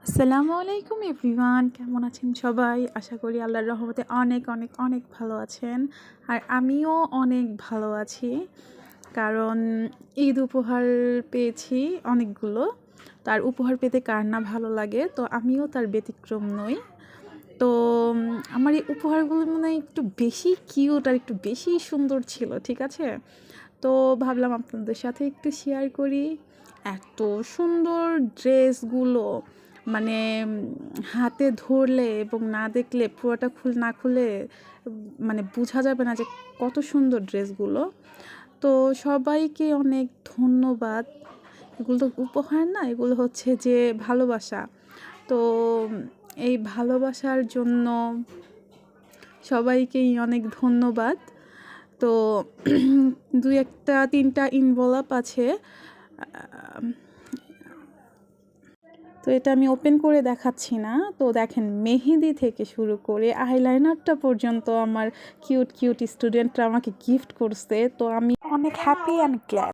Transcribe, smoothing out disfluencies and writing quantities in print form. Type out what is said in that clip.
আসসালামু আলাইকুম এভরিওয়ান, কেমন আছেন সবাই? আশা করি আল্লাহর রহমতে অনেক অনেক অনেক ভালো আছেন। আর আমিও অনেক ভালো আছি, কারণ ঈদ উপহার পেয়েছি অনেকগুলো। তার উপহার পেতে কার না ভালো লাগে, তো আমিও তার ব্যতিক্রম নই। তো আমার এই উপহারগুলো মানে একটু বেশি কিউট আর একটু বেশি সুন্দর ছিল, ঠিক আছে? তো ভাবলাম আপনাদের সাথে একটু শেয়ার করি। এত সুন্দর ড্রেসগুলো, মানে হাতে ধরলে এবং না দেখলে, পুরোটা না খুলে মানে বোঝা যাবে না যে কত সুন্দর ড্রেসগুলো। তো সবাইকে অনেক ধন্যবাদ। এগুলো তো উপহার না, এগুলো হচ্ছে যে ভালোবাসা। তো এই ভালোবাসার জন্য সবাইকেই অনেক ধন্যবাদ। তো দুই একটা তিনটা ইনভলভ আছে, তো এটা আমি ওপেন করে দেখাচ্ছি না। তো দেখেন, মেহেদি থেকে শুরু করে আইলাইনারটা পর্যন্ত আমার কিউট কিউট স্টুডেন্টরা আমাকে গিফট করছে। তো আমি অনেক হ্যাপি অ্যান্ড গ্ল্যাড।